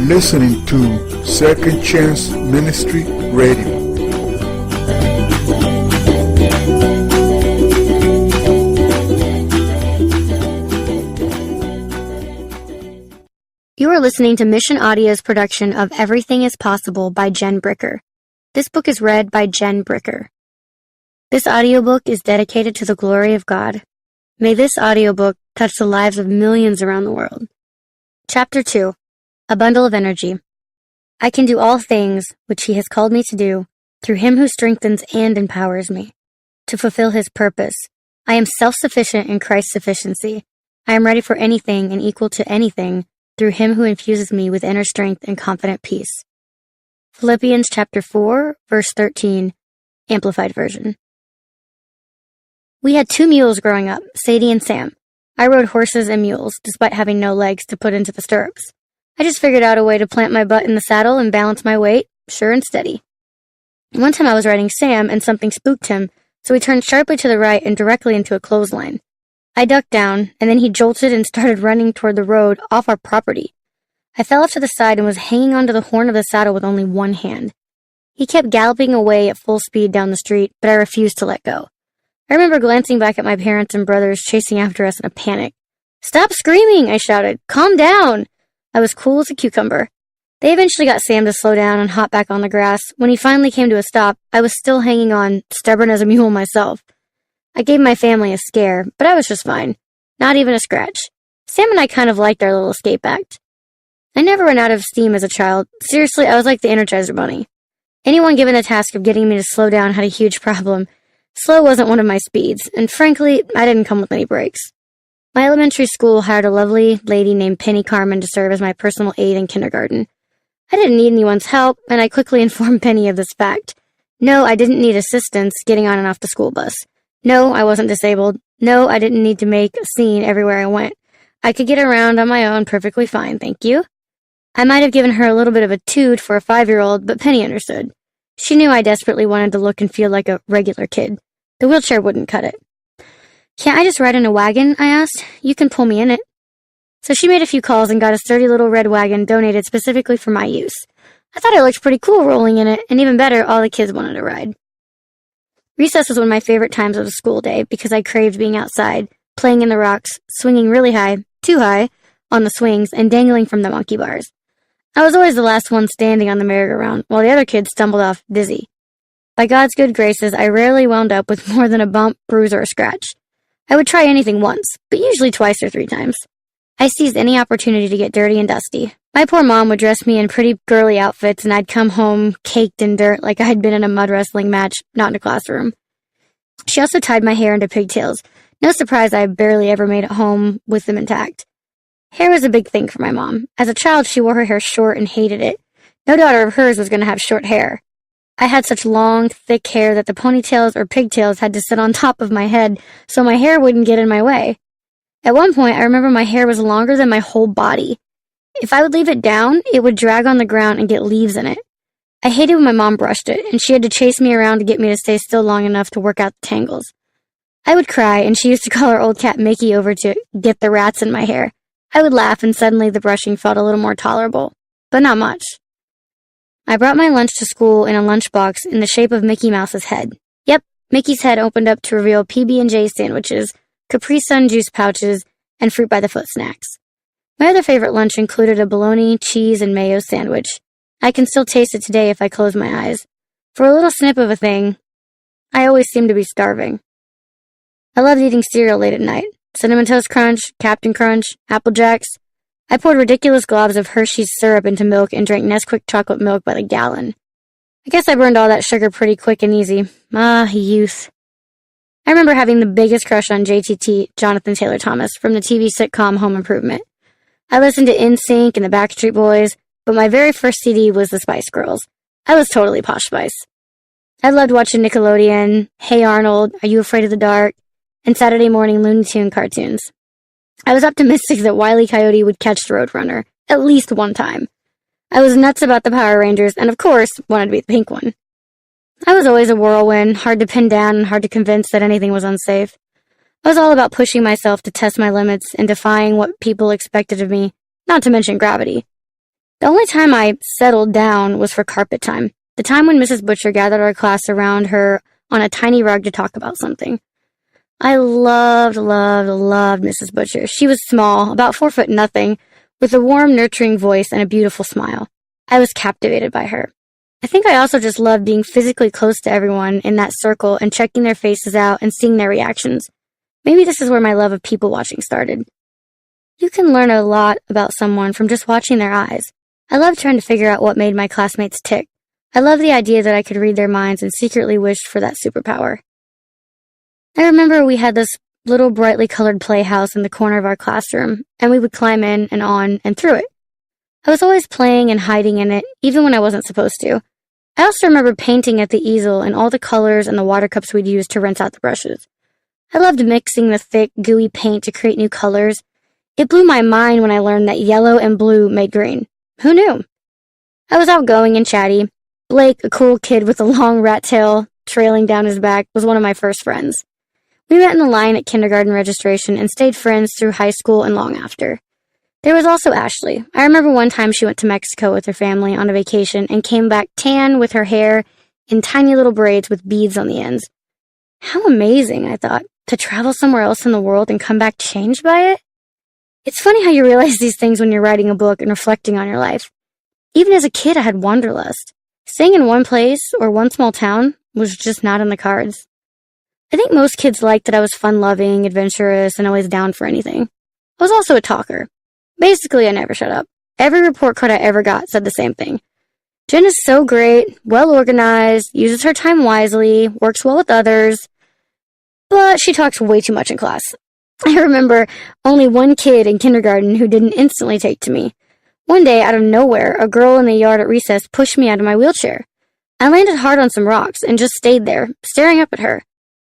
listening to Second Chance Ministry Radio. You are listening to Mission Audio's production of Everything is Possible by Jen Bricker. This book is read by Jen Bricker. This audiobook is dedicated to the glory of God. May this audiobook touch the lives of millions around the world. Chapter 2, A Bundle of Energy. I can do all things which He has called me to do through Him who strengthens and empowers me to fulfill His purpose. I am self-sufficient in Christ's sufficiency. I am ready for anything and equal to anything through Him who infuses me with inner strength and confident peace. Philippians chapter 4, verse 13, Amplified Version. We had 2 mules growing up, Sadie and Sam. I rode horses and mules, despite having no legs to put into the stirrups. I just figured out a way to plant my butt in the saddle and balance my weight, sure and steady. One time I was riding Sam and something spooked him, so he turned sharply to the right and directly into a clothesline. I ducked down, and then he jolted and started running toward the road off our property. I fell off to the side and was hanging onto the horn of the saddle with only one hand. He kept galloping away at full speed down the street, but I refused to let go. I remember glancing back at my parents and brothers chasing after us in a panic. "Stop screaming!" I shouted. "Calm down!" I was cool as a cucumber. They eventually got Sam to slow down and hop back on the grass. When he finally came to a stop, I was still hanging on, stubborn as a mule myself. I gave my family a scare, but I was just fine. Not even a scratch. Sam and I kind of liked our little escape act. I never ran out of steam as a child. Seriously, I was like the Energizer Bunny. Anyone given the task of getting me to slow down had a huge problem. Slow wasn't one of my speeds, and frankly, I didn't come with any brakes. My elementary school hired a lovely lady named Penny Carmen to serve as my personal aide in kindergarten. I didn't need anyone's help, and I quickly informed Penny of this fact. No, I didn't need assistance getting on and off the school bus. No, I wasn't disabled. No, I didn't need to make a scene everywhere I went. I could get around on my own perfectly fine, thank you. I might have given her a little bit of a toot for a 5-year-old, but Penny understood. She knew I desperately wanted to look and feel like a regular kid. The wheelchair wouldn't cut it. "Can't I just ride in a wagon?" I asked. "You can pull me in it." So she made a few calls and got a sturdy little red wagon donated specifically for my use. I thought I looked pretty cool rolling in it, and even better, all the kids wanted to ride. Recess was one of my favorite times of the school day because I craved being outside, playing in the rocks, swinging really high, too high, on the swings, and dangling from the monkey bars. I was always the last one standing on the merry-go-round, while the other kids stumbled off dizzy. By God's good graces, I rarely wound up with more than a bump, bruise, or a scratch. I would try anything once, but usually twice or 3 times. I seized any opportunity to get dirty and dusty. My poor mom would dress me in pretty girly outfits, and I'd come home caked in dirt like I had been in a mud wrestling match, not in a classroom. She also tied my hair into pigtails. No surprise I barely ever made it home with them intact. Hair was a big thing for my mom. As a child, she wore her hair short and hated it. No daughter of hers was going to have short hair. I had such long, thick hair that the ponytails or pigtails had to sit on top of my head so my hair wouldn't get in my way. At one point, I remember my hair was longer than my whole body. If I would leave it down, it would drag on the ground and get leaves in it. I hated when my mom brushed it, and she had to chase me around to get me to stay still long enough to work out the tangles. I would cry, and she used to call her old cat Mickey over to get the rats in my hair. I would laugh, and suddenly the brushing felt a little more tolerable, but not much. I brought my lunch to school in a lunchbox in the shape of Mickey Mouse's head. Yep, Mickey's head opened up to reveal PB&J sandwiches, Capri Sun juice pouches, and fruit by the foot snacks. My other favorite lunch included a bologna, cheese, and mayo sandwich. I can still taste it today if I close my eyes. For a little snip of a thing, I always seem to be starving. I loved eating cereal late at night. Cinnamon Toast Crunch, Captain Crunch, Apple Jacks. I poured ridiculous globs of Hershey's syrup into milk and drank Nesquik chocolate milk by the gallon. I guess I burned all that sugar pretty quick and easy. Ah, youth. I remember having the biggest crush on JTT, Jonathan Taylor Thomas, from the TV sitcom Home Improvement. I listened to NSYNC and the Backstreet Boys, but my very first CD was the Spice Girls. I was totally Posh Spice. I loved watching Nickelodeon, Hey Arnold, Are You Afraid of the Dark, and Saturday morning Looney Tune cartoons. I was optimistic that Wile E. Coyote would catch the Roadrunner, at least one time. I was nuts about the Power Rangers, and of course, wanted to be the pink one. I was always a whirlwind, hard to pin down and hard to convince that anything was unsafe. I was all about pushing myself to test my limits and defying what people expected of me, not to mention gravity. The only time I settled down was for carpet time, the time when Mrs. Butcher gathered our class around her on a tiny rug to talk about something. I loved Mrs. Butcher. She was small, about 4 foot nothing, with a warm, nurturing voice and a beautiful smile. I was captivated by her. I think I also just loved being physically close to everyone in that circle and checking their faces out and seeing their reactions. Maybe this is where my love of people watching started. You can learn a lot about someone from just watching their eyes. I loved trying to figure out what made my classmates tick. I loved the idea that I could read their minds and secretly wished for that superpower. I remember we had this little brightly colored playhouse in the corner of our classroom, and we would climb in and on and through it. I was always playing and hiding in it, even when I wasn't supposed to. I also remember painting at the easel and all the colors and the water cups we'd use to rinse out the brushes. I loved mixing the thick, gooey paint to create new colors. It blew my mind when I learned that yellow and blue made green. Who knew? I was outgoing and chatty. Blake, a cool kid with a long rat tail trailing down his back, was one of my first friends. We met in the line at kindergarten registration and stayed friends through high school and long after. There was also Ashley. I remember one time she went to Mexico with her family on a vacation and came back tan with her hair in tiny little braids with beads on the ends. How amazing, I thought, to travel somewhere else in the world and come back changed by it. It's funny how you realize these things when you're writing a book and reflecting on your life. Even as a kid, I had wanderlust. Staying in one place or one small town was just not in the cards. I think most kids liked that I was fun-loving, adventurous, and always down for anything. I was also a talker. Basically, I never shut up. Every report card I ever got said the same thing. Jen is so great, well-organized, uses her time wisely, works well with others, but she talks way too much in class. I remember only one kid in kindergarten who didn't instantly take to me. One day, out of nowhere, a girl in the yard at recess pushed me out of my wheelchair. I landed hard on some rocks and just stayed there, staring up at her.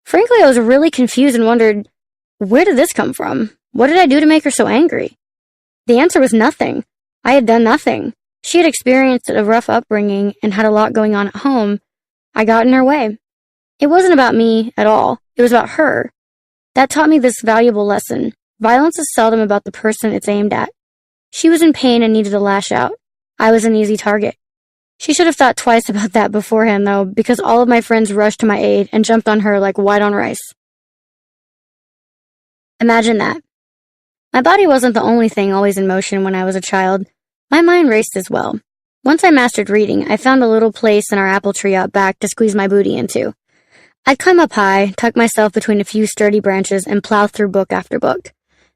Frankly, I was really confused and wondered, where did this come from? What did I do to make her so angry? The answer was nothing. I had done nothing. She had experienced a rough upbringing and had a lot going on at home. I got in her way. It wasn't about me at all. It was about her. That taught me this valuable lesson. Violence is seldom about the person it's aimed at. She was in pain and needed to lash out. I was an easy target. She should have thought twice about that beforehand, though, because all of my friends rushed to my aid and jumped on her like white on rice. Imagine that. My body wasn't the only thing always in motion when I was a child. My mind raced as well. Once I mastered reading, I found a little place in our apple tree out back to squeeze my booty into. I'd climb up high, tuck myself between a few sturdy branches, and plow through book after book.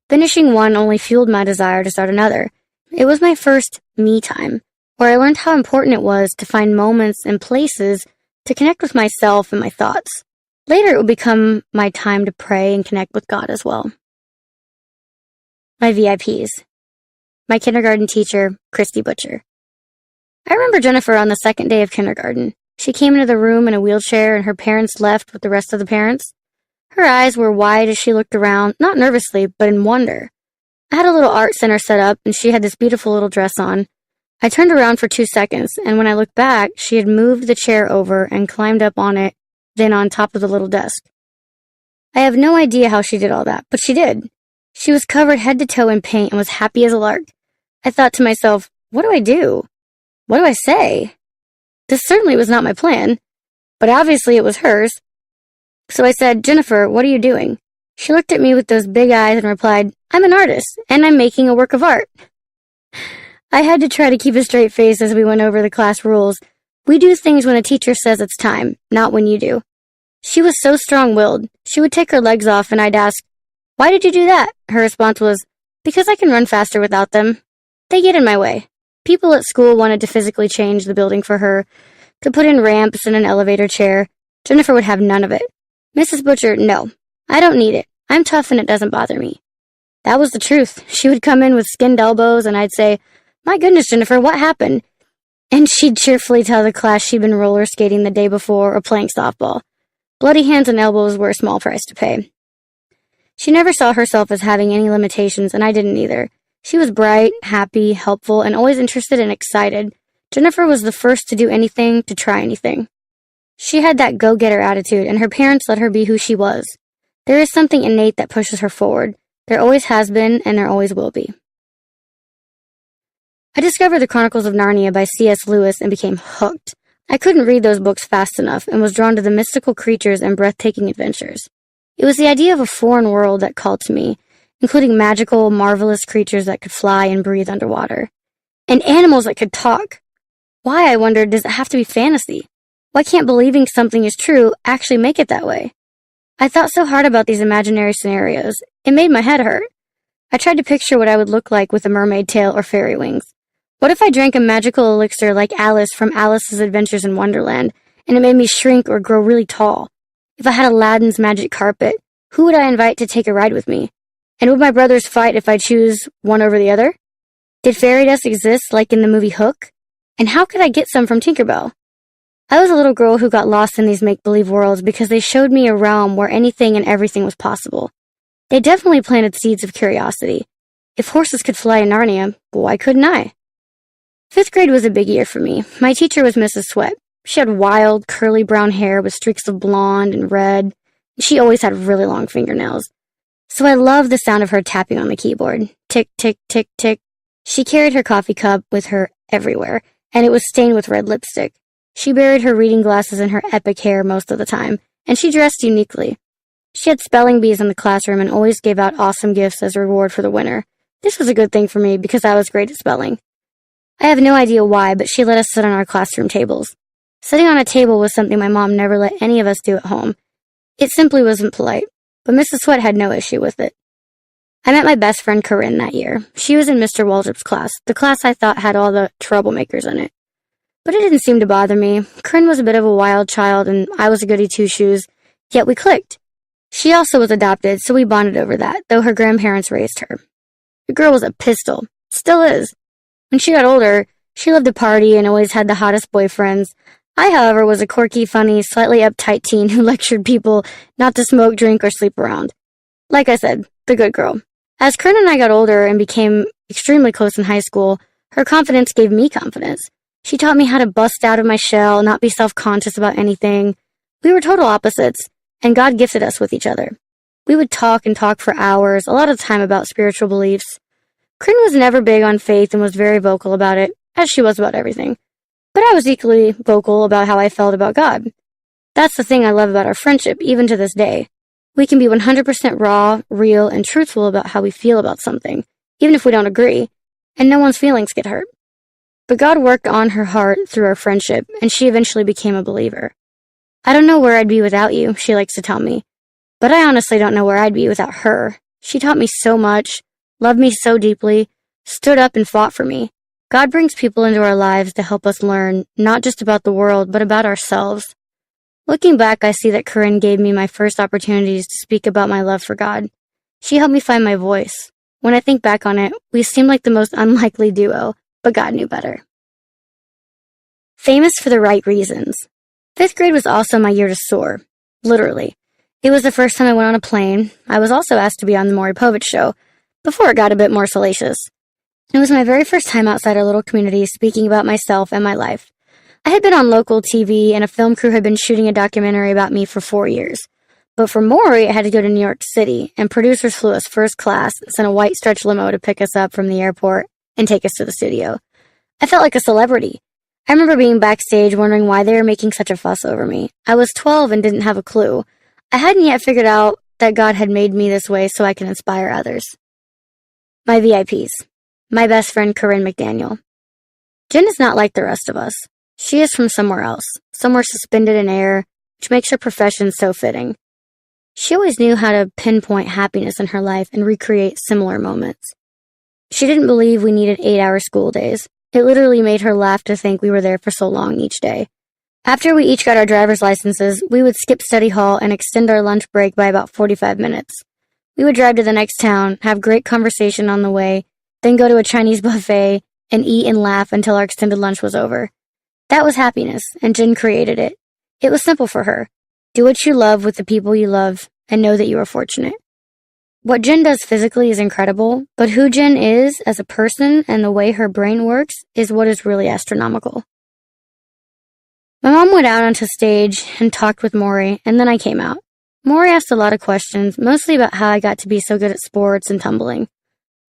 Finishing one only fueled my desire to start another. It was my first me time, where I learned how important it was to find moments and places to connect with myself and my thoughts. Later, it would become my time to pray and connect with God as well. My VIPs. My kindergarten teacher, Christy Butcher. I remember Jennifer on the second day of kindergarten. She came into the room in a wheelchair and her parents left with the rest of the parents. Her eyes were wide as she looked around, not nervously, but in wonder. I had a little art center set up and she had this beautiful little dress on. I turned around for 2 seconds, and when I looked back, she had moved the chair over and climbed up on it, then on top of the little desk. I have no idea how she did all that, but she did. She was covered head to toe in paint and was happy as a lark. I thought to myself, what do I do? What do I say? This certainly was not my plan, but obviously it was hers. So I said, Jennifer, what are you doing? She looked at me with those big eyes and replied, I'm an artist, and I'm making a work of art. I had to try to keep a straight face as we went over the class rules. We do things when a teacher says it's time, not when you do. She was so strong-willed. She would take her legs off and I'd ask, why did you do that? Her response was, because I can run faster without them. They get in my way. People at school wanted to physically change the building for her, to put in ramps and an elevator chair. Jennifer would have none of it. Mrs. Butcher, no. I don't need it. I'm tough and it doesn't bother me. That was the truth. She would come in with skinned elbows and I'd say, my goodness, Jennifer, what happened? And she'd cheerfully tell the class she'd been roller skating the day before or playing softball. Bloody hands and elbows were a small price to pay. She never saw herself as having any limitations, and I didn't either. She was bright, happy, helpful, and always interested and excited. Jennifer was the first to do anything, to try anything. She had that go-getter attitude, and her parents let her be who she was. There is something innate that pushes her forward. There always has been, and there always will be. I discovered the Chronicles of Narnia by C.S. Lewis and became hooked. I couldn't read those books fast enough and was drawn to the mystical creatures and breathtaking adventures. It was the idea of a foreign world that called to me, including magical, marvelous creatures that could fly and breathe underwater. And animals that could talk. Why, I wondered, does it have to be fantasy? Why can't believing something is true actually make it that way? I thought so hard about these imaginary scenarios, it made my head hurt. I tried to picture what I would look like with a mermaid tail or fairy wings. What if I drank a magical elixir like Alice from Alice's Adventures in Wonderland, and it made me shrink or grow really tall? If I had Aladdin's magic carpet, who would I invite to take a ride with me? And would my brothers fight if I choose one over the other? Did fairy dust exist like in the movie Hook? And how could I get some from Tinkerbell? I was a little girl who got lost in these make-believe worlds because they showed me a realm where anything and everything was possible. They definitely planted seeds of curiosity. If horses could fly in Narnia, why couldn't I? 5th grade was a big year for me. My teacher was Mrs. Sweat. She had wild, curly brown hair with streaks of blonde and red. She always had really long fingernails. So I loved the sound of her tapping on the keyboard. Tick, tick, tick, tick. She carried her coffee cup with her everywhere, and it was stained with red lipstick. She buried her reading glasses in her epic hair most of the time, and she dressed uniquely. She had spelling bees in the classroom and always gave out awesome gifts as a reward for the winner. This was a good thing for me because I was great at spelling. I have no idea why, but she let us sit on our classroom tables. Sitting on a table was something my mom never let any of us do at home. It simply wasn't polite, but Mrs. Sweat had no issue with it. I met my best friend Corinne that year. She was in Mr. Waldrop's class, the class I thought had all the troublemakers in it. But it didn't seem to bother me. Corinne was a bit of a wild child, and I was a goody two-shoes, yet we clicked. She also was adopted, so we bonded over that, though her grandparents raised her. The girl was a pistol. Still is. When she got older, she loved to party and always had the hottest boyfriends. I, however, was a quirky, funny, slightly uptight teen who lectured people not to smoke, drink, or sleep around. Like I said, the good girl. As Corinne and I got older and became extremely close in high school, her confidence gave me confidence. She taught me how to bust out of my shell, not be self-conscious about anything. We were total opposites, and God gifted us with each other. We would talk and talk for hours, a lot of time about spiritual beliefs. Corinne was never big on faith and was very vocal about it, as she was about everything. But I was equally vocal about how I felt about God. That's the thing I love about our friendship, even to this day. We can be 100% raw, real, and truthful about how we feel about something, even if we don't agree, and no one's feelings get hurt. But God worked on her heart through our friendship, and she eventually became a believer. I don't know where I'd be without you, she likes to tell me. But I honestly don't know where I'd be without her. She taught me so much, loved me so deeply, stood up and fought for me. God brings people into our lives to help us learn, not just about the world, but about ourselves. Looking back, I see that Corinne gave me my first opportunities to speak about my love for God. She helped me find my voice. When I think back on it, we seem like the most unlikely duo, but God knew better. Famous for the right reasons. 5th grade was also my year to soar. Literally. It was the first time I went on a plane. I was also asked to be on the Maury Povich show, before it got a bit more salacious. It was my very first time outside our little community speaking about myself and my life. I had been on local TV, and a film crew had been shooting a documentary about me for 4 years. But for Maury, I had to go to New York City, and producers flew us first class and sent a white stretch limo to pick us up from the airport and take us to the studio. I felt like a celebrity. I remember being backstage wondering why they were making such a fuss over me. I was 12 and didn't have a clue. I hadn't yet figured out that God had made me this way so I can inspire others. My VIPs. My best friend Corinne McDaniel. Jen is not like the rest of us. She is from somewhere else, somewhere suspended in air, which makes her profession so fitting. She always knew how to pinpoint happiness in her life and recreate similar moments. She didn't believe we needed 8-hour school days. It literally made her laugh to think we were there for so long each day. After we each got our driver's licenses, we would skip study hall and extend our lunch break by about 45 minutes. We would drive to the next town, have great conversation on the way, then go to a Chinese buffet and eat and laugh until our extended lunch was over. That was happiness, and Jen created it. It was simple for her. Do what you love with the people you love, and know that you are fortunate. What Jen does physically is incredible, but who Jen is as a person and the way her brain works is what is really astronomical. My mom went out onto stage and talked with Maury, and then I came out. Maury asked a lot of questions, mostly about how I got to be so good at sports and tumbling.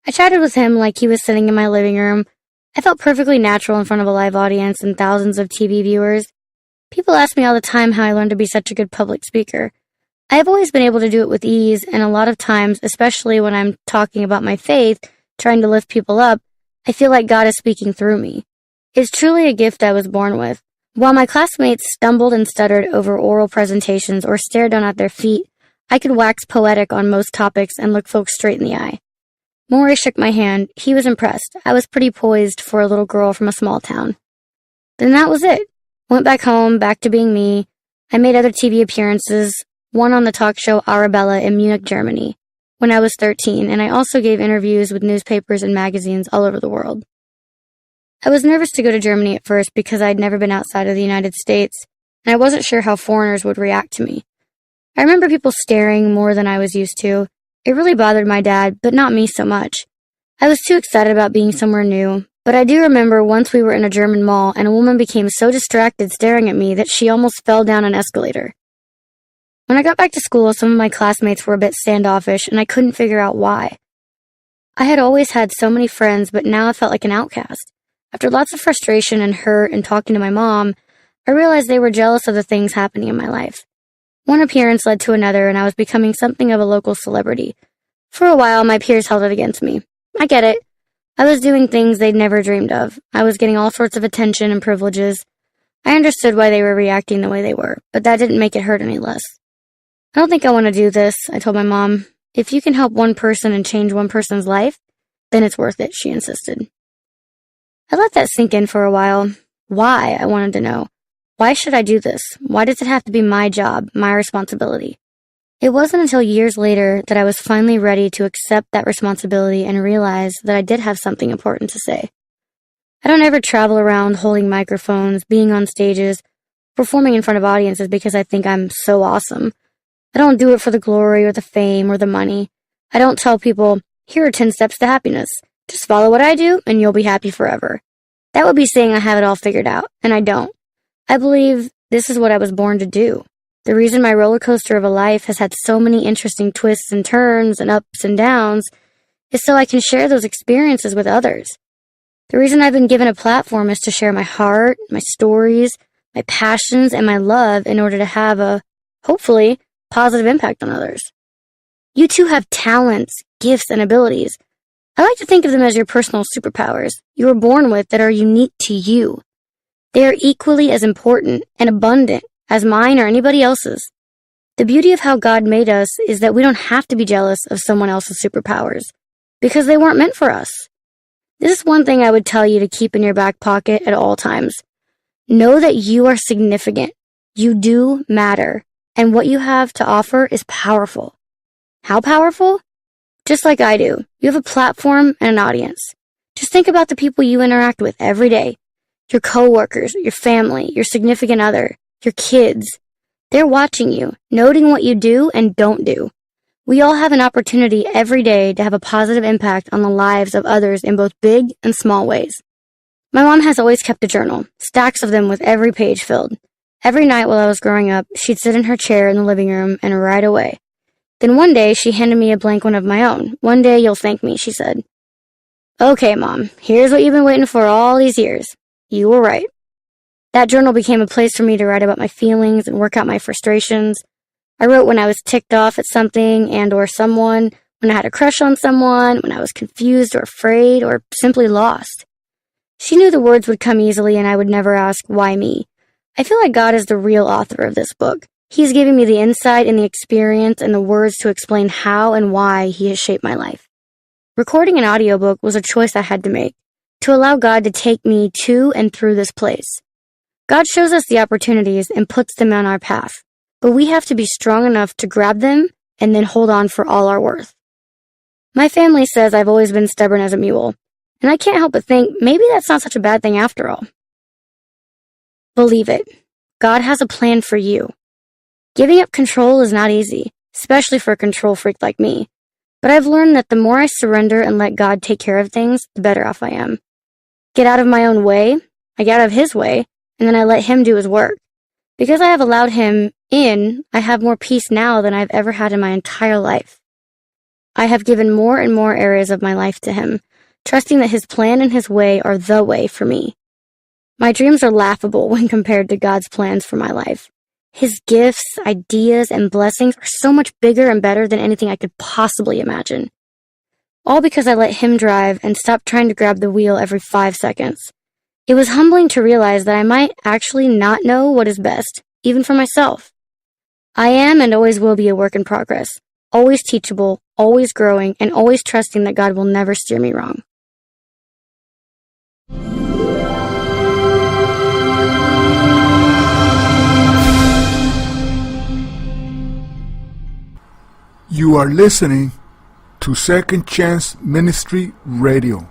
I chatted with him like he was sitting in my living room, I felt perfectly natural in front of a live audience and thousands of TV viewers. People ask me all the time how I learned to be such a good public speaker. I have always been able to do it with ease, and a lot of times, especially when I'm talking about my faith, trying to lift people up, I feel like God is speaking through me. It's truly a gift I was born with. While my classmates stumbled and stuttered over oral presentations or stared down at their feet, I could wax poetic on most topics and look folks straight in the eye. Maury shook my hand. He was impressed. I was pretty poised for a little girl from a small town. Then that was it. Went back home, back to being me. I made other TV appearances, one on the talk show Arabella in Munich, Germany, when I was 13, and I also gave interviews with newspapers and magazines all over the world. I was nervous to go to Germany at first because I'd never been outside of the United States, and I wasn't sure how foreigners would react to me. I remember people staring more than I was used to. It really bothered my dad, but not me so much. I was too excited about being somewhere new, but I do remember once we were in a German mall and a woman became so distracted staring at me that she almost fell down an escalator. When I got back to school, some of my classmates were a bit standoffish, and I couldn't figure out why. I had always had so many friends, but now I felt like an outcast. After lots of frustration and hurt and talking to my mom, I realized they were jealous of the things happening in my life. One appearance led to another, and I was becoming something of a local celebrity. For a while, my peers held it against me. I get it. I was doing things they'd never dreamed of. I was getting all sorts of attention and privileges. I understood why they were reacting the way they were, but that didn't make it hurt any less. I don't think I want to do this, I told my mom. If you can help one person and change one person's life, then it's worth it, she insisted. I let that sink in for a while. Why, I wanted to know. Why should I do this? Why does it have to be my job, my responsibility? It wasn't until years later that I was finally ready to accept that responsibility and realize that I did have something important to say. I don't ever travel around holding microphones, being on stages, performing in front of audiences because I think I'm so awesome. I don't do it for the glory or the fame or the money. I don't tell people, here are 10 steps to happiness. Just follow what I do and you'll be happy forever. That would be saying I have it all figured out, and I don't. I believe this is what I was born to do. The reason my roller coaster of a life has had so many interesting twists and turns and ups and downs is so I can share those experiences with others. The reason I've been given a platform is to share my heart, my stories, my passions, and my love in order to have a, hopefully, positive impact on others. You too have talents, gifts, and abilities. I like to think of them as your personal superpowers you were born with that are unique to you. They are equally as important and abundant as mine or anybody else's. The beauty of how God made us is that we don't have to be jealous of someone else's superpowers because they weren't meant for us. This is one thing I would tell you to keep in your back pocket at all times. Know that you are significant. You do matter. And what you have to offer is powerful. How powerful? Just like I do. You have a platform and an audience. Just think about the people you interact with every day. Your coworkers, your family, your significant other, your kids. They're watching you, noting what you do and don't do. We all have an opportunity every day to have a positive impact on the lives of others in both big and small ways. My mom has always kept a journal, stacks of them with every page filled. Every night while I was growing up, she'd sit in her chair in the living room and write away. Then one day, she handed me a blank one of my own. One day you'll thank me, she said. Okay, Mom, here's what you've been waiting for all these years. You were right. That journal became a place for me to write about my feelings and work out my frustrations. I wrote when I was ticked off at something and or someone, when I had a crush on someone, when I was confused or afraid or simply lost. She knew the words would come easily and I would never ask, why me? I feel like God is the real author of this book. He's giving me the insight and the experience and the words to explain how and why He has shaped my life. Recording an audiobook was a choice I had to make, to allow God to take me to and through this place. God shows us the opportunities and puts them on our path, but we have to be strong enough to grab them and then hold on for all our worth. My family says I've always been stubborn as a mule, and I can't help but think maybe that's not such a bad thing after all. Believe it. God has a plan for you. Giving up control is not easy, especially for a control freak like me. But I've learned that the more I surrender and let God take care of things, the better off I am. Get out of my own way, I get out of His way, and then I let Him do His work. Because I have allowed Him in, I have more peace now than I've ever had in my entire life. I have given more and more areas of my life to Him, trusting that His plan and His way are the way for me. My dreams are laughable when compared to God's plans for my life. His gifts, ideas, and blessings are so much bigger and better than anything I could possibly imagine. All because I let Him drive and stopped trying to grab the wheel every 5 seconds. It was humbling to realize that I might actually not know what is best, even for myself. I am and always will be a work in progress, always teachable, always growing, and always trusting that God will never steer me wrong. You are listening to Second Chance Ministry Radio.